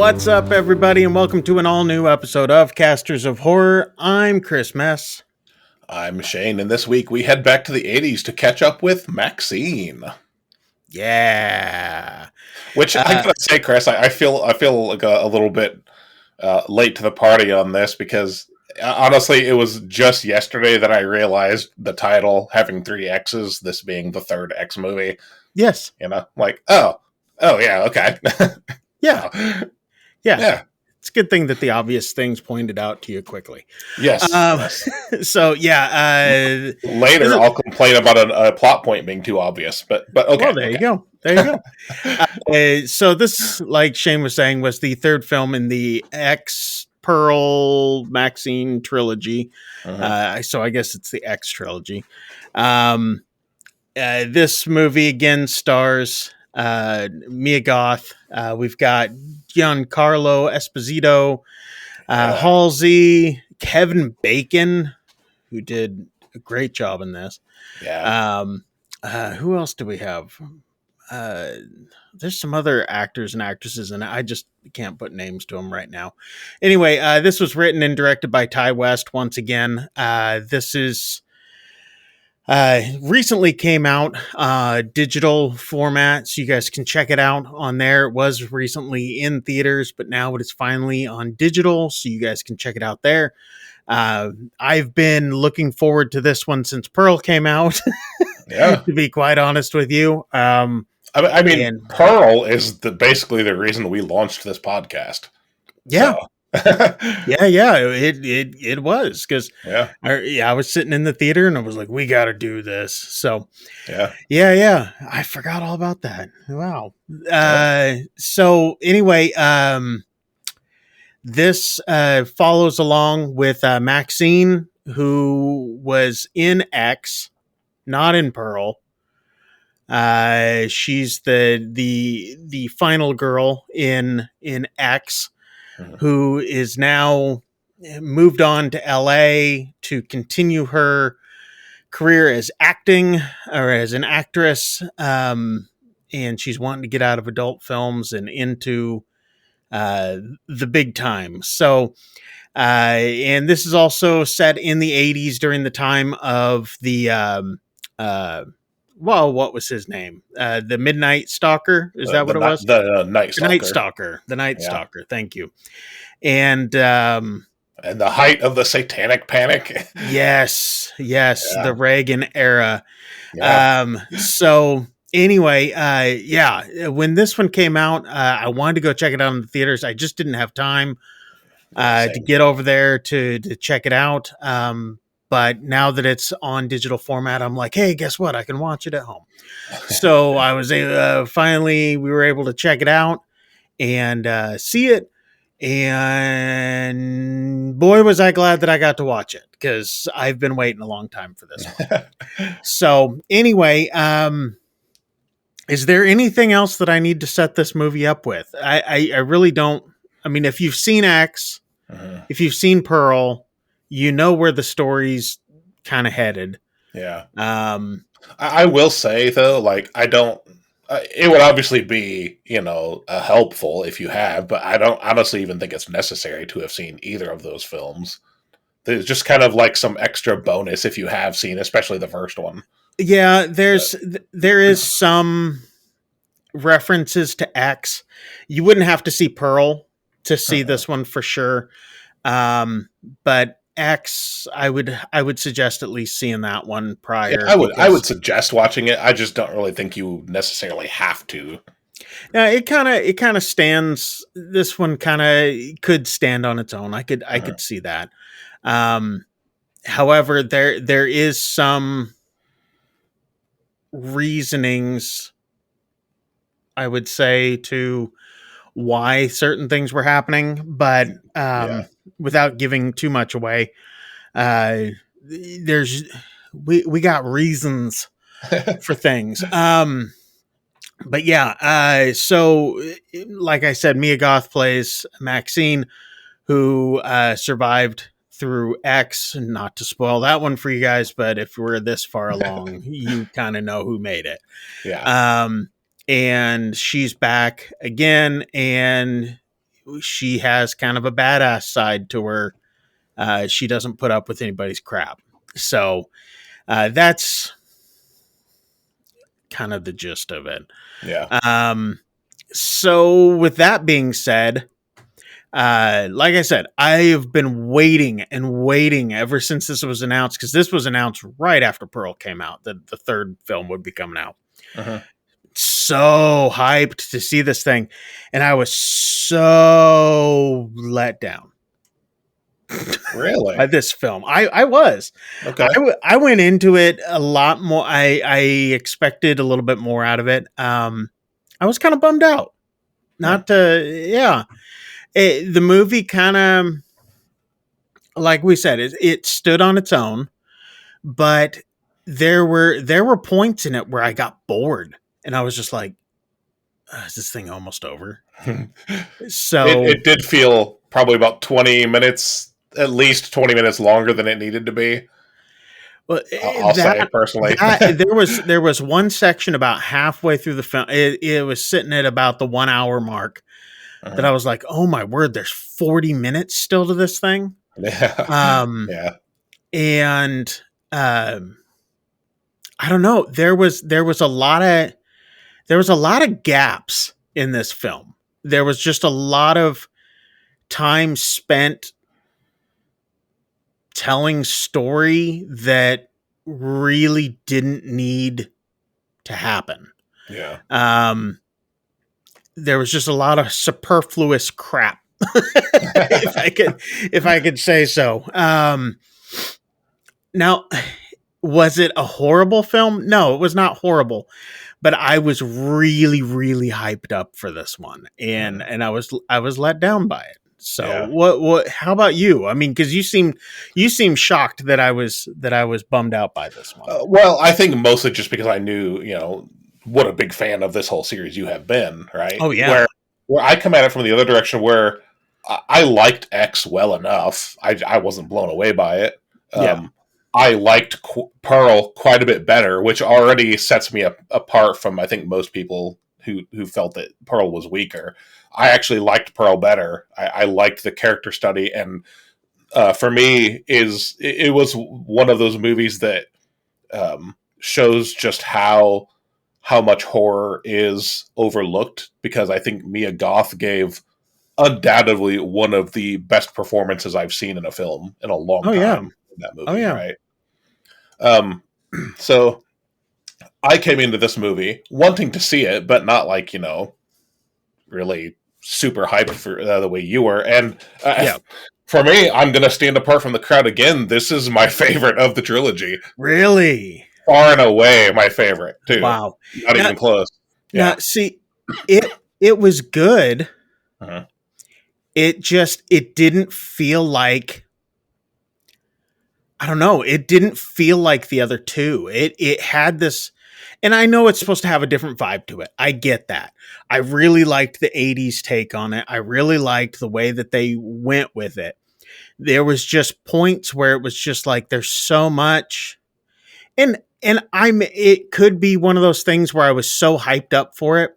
What's up, everybody, and welcome to an all-new episode of Casters of Horror. I'm Chris Mess. I'm Shane, and this week we head back to the 80s to catch up with Maxxxine. Yeah. Which, I gotta say, Chris, I feel like a little bit late to the party on this because, honestly, it was just yesterday that I realized the title having three X's, this being the third X movie. Yes. You know, like, oh, yeah, okay. Yeah. Oh. Yeah. It's a good thing that the obvious things pointed out to you quickly. Yes. So, yeah. Later, I'll complain about a plot point being too obvious, but okay. Well, there you go. So this, like Shane was saying, was the third film in the X Pearl Maxxxine trilogy. So I guess it's the X trilogy. This movie again stars Mia Goth. We've got Giancarlo Esposito, Halsey, Kevin Bacon, who did a great job in this. Yeah. Who else do we have? There's some other actors and actresses, and I just can't put names to them right now. Anyway, this was written and directed by Ty West once again. This is recently came out digital format, so you guys can check it out on there. It was recently in theaters, but now it is finally on digital, so you guys can check it out there. I've been looking forward to this one since Pearl came out. Yeah. To be quite honest with you. I mean, Pearl is basically the reason we launched this podcast. Yeah. So. Yeah. It was because I was sitting in the theater and I was like, we got to do this. So yeah. I forgot all about that. Wow. So anyway, this follows along with Maxxxine, who was in X, not in Pearl. She's the final girl in X, who is now moved on to LA to continue her career as acting or as an actress. And she's wanting to get out of adult films and into the big time. So, and this is also set in the 80s during the time of the, what was his name? The Midnight Stalker? Is that what it was? The Night Stalker. The Night Stalker. Thank you. And the height of the Satanic Panic. Yes. The Reagan era. Yeah. So anyway, when this one came out, I wanted to go check it out in the theaters. I just didn't have time to get over there to check it out. But now that it's on digital format, I'm like, hey, guess what? I can watch it at home. So I was finally, we were able to check it out and see it. And boy, was I glad that I got to watch it because I've been waiting a long time for this one. So anyway, is there anything else that I need to set this movie up with? I really don't. I mean, if you've seen X, if you've seen Pearl, you know where the story's kind of headed. Yeah. I will say though, like I don't. It would obviously be, helpful if you have, but I don't honestly even think it's necessary to have seen either of those films. There's just kind of like some extra bonus if you have seen, especially the first one. Yeah, there is some references to X. You wouldn't have to see Pearl to see this one for sure. But X, I would suggest at least seeing that one prior. Yeah, I would suggest watching it. I just don't really think you necessarily have to. Yeah, it kind of stands. This one kind of could stand on its own. I could see that. However, there is some reasonings, I would say, to why certain things were happening, but without giving too much away, we got reasons for things. But yeah, so like I said, Mia Goth plays Maxxxine, who survived through X. Not to spoil that one for you guys, but if we're this far along, you kind of know who made it. Yeah. And she's back again, and she has kind of a badass side to her. She doesn't put up with anybody's crap. So that's kind of the gist of it. Yeah. So with that being said, like I said, I have been waiting and waiting ever since this was announced, because this was announced right after Pearl came out, that the third film would be coming out. So hyped to see this thing, and I was so let down. Really? By this film. I was. Okay. I went into it a lot more. I expected a little bit more out of it. I was kind of bummed out. Not to, yeah. The movie kind of, like we said, it stood on its own, but there were points in it where I got bored, and I was just like, is this thing almost over? So it did feel probably about 20 minutes, at least 20 minutes longer than it needed to be. Well, I'll say personally, there was one section about halfway through the film. It was sitting at about the 1 hour mark that I was like, oh my word, there's 40 minutes still to this thing. Yeah. Yeah. And I don't know. There was a lot of gaps in this film. There was just a lot of time spent telling story that really didn't need to happen. Yeah. There was just a lot of superfluous crap, if I could say so. Now, was it a horrible film? No, it was not horrible, but I was really, really hyped up for this one, and I was let down by it. So Yeah. what? How about you? I mean, because you seem shocked that I was bummed out by this one. Well, I think mostly just because I knew, what a big fan of this whole series you have been, right? Oh yeah. Where I come at it from the other direction, where I liked X well enough. I wasn't blown away by it. Yeah. I liked Pearl quite a bit better, which already sets me apart from, I think, most people who felt that Pearl was weaker. I actually liked Pearl better. I liked the character study, and for me, it was one of those movies that shows just how much horror is overlooked, because I think Mia Goth gave undoubtedly one of the best performances I've seen in a film in a long time. Yeah. In that movie, right? So I came into this movie wanting to see it, but not like, really super hyped for the way you were. And for me, I'm going to stand apart from the crowd again. This is my favorite of the trilogy. Really? Far and away my favorite, too. Wow. Not even close. Yeah. Now, see, it was good. Uh-huh. It didn't feel like, I don't know, it didn't feel like the other two. It had this, and I know it's supposed to have a different vibe to it. I get that. I really liked the 80s take on it. I really liked the way that they went with it. There was just points where it was just like, there's so much, and it could be one of those things where I was so hyped up for it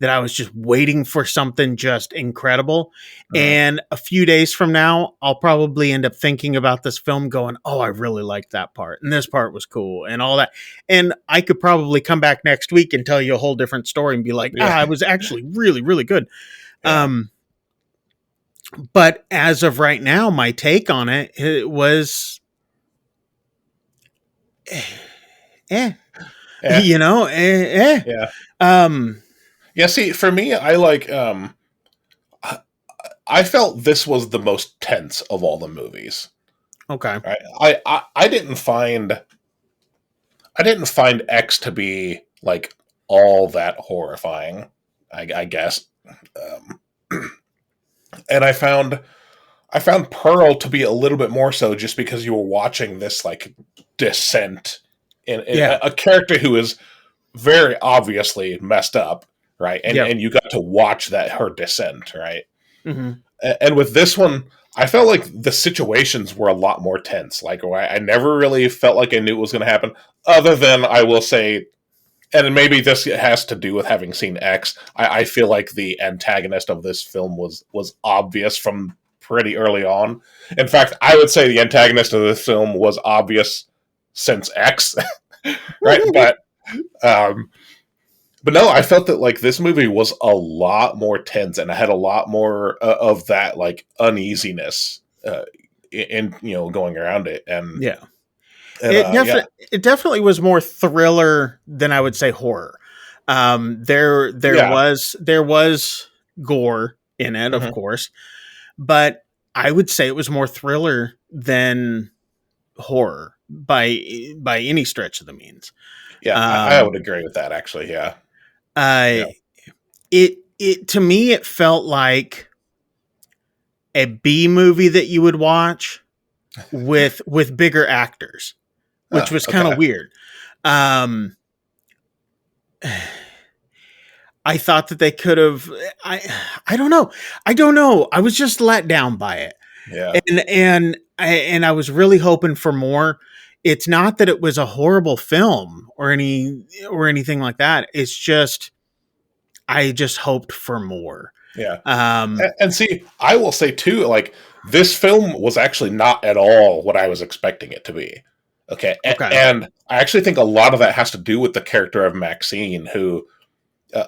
that I was just waiting for something just incredible. And a few days from now, I'll probably end up thinking about this film going, oh, I really liked that part, and this part was cool, and all that. And I could probably come back next week and tell you a whole different story and be like, I was actually really, really good. Yeah. But as of right now, my take on it was, Yeah. Yeah, see, for me, I like, I felt this was the most tense of all the movies. Okay. Right? I didn't find X to be like all that horrifying, I guess. And I found Pearl to be a little bit more so, just because you were watching this like descent in a character who is very obviously messed up, right? And you got to watch her descent, right? Mm-hmm. And with this one, I felt like the situations were a lot more tense. Like, I never really felt like I knew what was going to happen, other than, I will say, and maybe this has to do with having seen X. I feel like the antagonist of this film was obvious from pretty early on. In fact, I would say the antagonist of this film was obvious since X, right? Um, but no, I felt that like this movie was a lot more tense, and I had a lot more of that like uneasiness in going around it, Yeah. and yeah, It definitely was more thriller than I would say horror. yeah, There was gore in it, of hmm course, but I would say it was more thriller than horror by any stretch of the means. yeah. I Um, would agree with that actually. Yeah, uh, yeah. it to me it felt like a B movie that you would watch with bigger actors, which was kind of Okay. weird. Um, I thought that they could have. I don't know. I don't know. I was just let down by it, Yeah. and I was really hoping for more. It's not that it was a horrible film or anything like that. It's just I just hoped for more. Yeah. Um, And see, I will say too, like this film was actually not at all what I was expecting it to be. Okay. okay. And I actually think a lot of that has to do with the character of Maxine, who uh,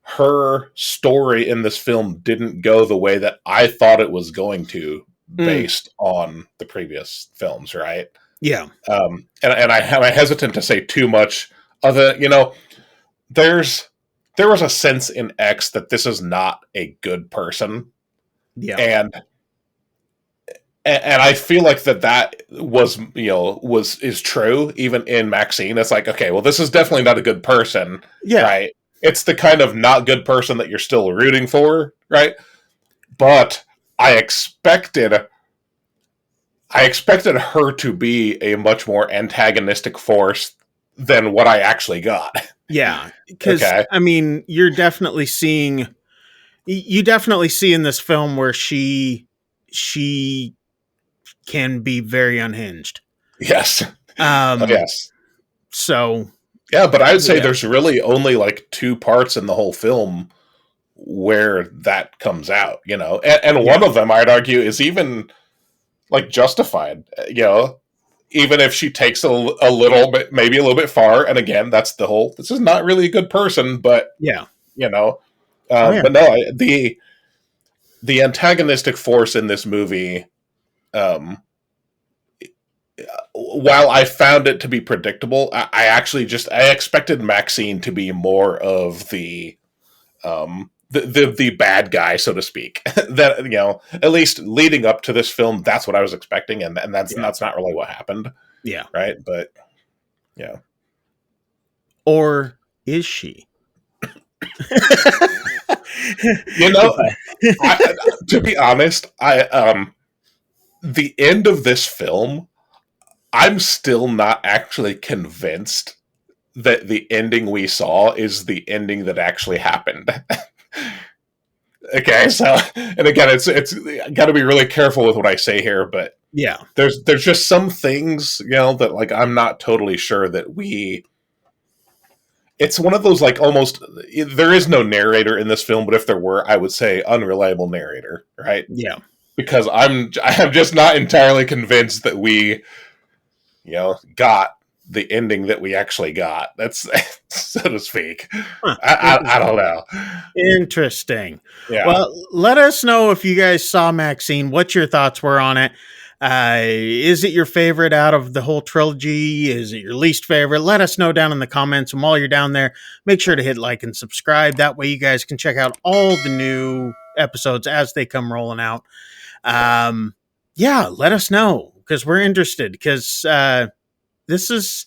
her story in this film didn't go the way that I thought it was going to Mm, based on the previous films, right? yeah. And I'm hesitant to say too much other, there's there was a sense in X that this is not a good person, Yeah. and I feel like that was is true even in Maxine. It's like, okay, well, this is definitely not a good person, Yeah. right? It's the kind of not good person that you're still rooting for, right? But I expected I expected her to be a much more antagonistic force than what I actually got. Yeah. Because Okay. I mean, you definitely see in this film where she can be very unhinged. Yes. Oh, Um, yes. so Yeah, but I'd say yeah. there's really only like two parts in the whole film where that comes out, and Yeah. one of them I'd argue is even like justified, even if she takes a little bit, maybe a little bit far. And again, that's the whole. This is not really a good person, but Yeah. you know, Oh yeah. but no, the antagonistic force in this movie, um, while I found it to be predictable, I actually I expected Maxine to be more of the bad guy, so to speak. That at least leading up to this film, that's what I was expecting, and Yeah. that's not really what happened, Yeah. right? But yeah, Or is she? you If know, I to be honest, I the end of this film, I'm still not actually convinced that the ending we saw is the ending that actually happened. Okay, so and again, it's got to be really careful with what I say here, but yeah. there's just some things that like I'm not totally sure that we. It's one of those like almost there is no narrator in this film, but if there were, I would say unreliable narrator, right? Yeah. Because I'm just not entirely convinced that we got the ending that we actually got. That's so to speak. Huh. I don't know. Interesting. Yeah. Well, let us know if you guys saw Maxine, what your thoughts were on it. Is it your favorite out of the whole trilogy? Is it your least favorite? Let us know down in the comments. And while you're down there, make sure to hit like and subscribe. That way you guys can check out all the new episodes as they come rolling out. Yeah, let us know because we're interested because this is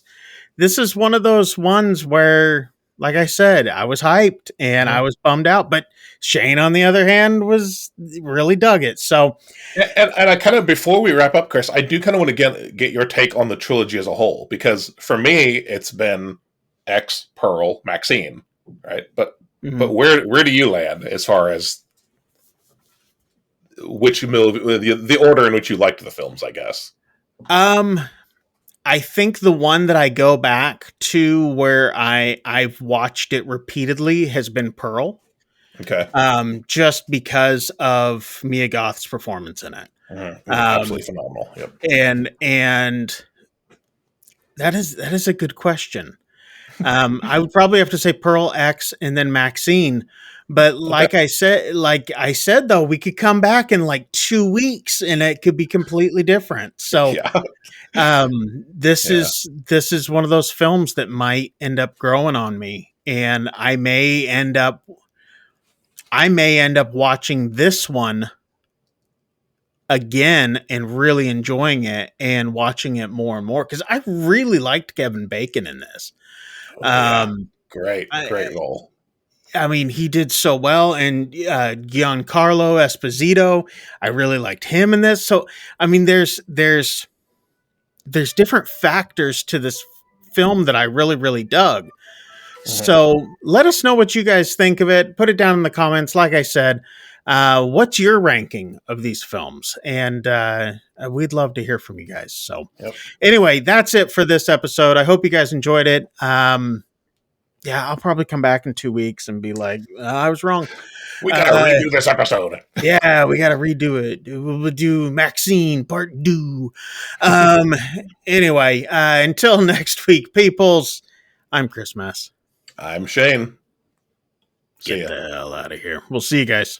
this is one of those ones where, like I said, I was hyped and I Mhm. was bummed out, but Shane, on the other hand, was really dug it. So, And I kind of before we wrap up, Chris, I do kind of want to get your take on the trilogy as a whole because for me, it's been X, Pearl, Maxine, right? But mhm. where do you land as far as which movie, the order in which you liked the films? I guess. um, I think the one that I go back to where I've watched it repeatedly has been Pearl. Okay. Just because of Mia Goth's performance in it. Yeah, absolutely phenomenal. Yep. And that is a good question. I would probably have to say Pearl X and then Maxxxine. But Okay. like I said though, we could come back in like 2 weeks and it could be completely different. So Yeah. Yeah. this is one of those films that might end up growing on me. And I may end up watching this one again and really enjoying it and watching it more and more because I really liked Kevin Bacon in this. Oh yeah. Um, Great role. I mean, he did so well, and Giancarlo Esposito, I really liked him in this. So, I mean, there's different factors to this film that I really dug. Mhm. So let us know what you guys think of it. Put it down in the comments. Like I said, what's your ranking of these films? And we'd love to hear from you guys. So Yep. anyway, that's it for this episode. I hope you guys enjoyed it. Yeah, I'll probably come back in 2 weeks and be like, I was wrong. We gotta redo this episode. Yeah, we got to redo it. We'll do Maxxxine part 2. Anyway, until next week, peoples, I'm Chris Mess. I'm Shane. See Get ya. the hell out of here. We'll see you guys.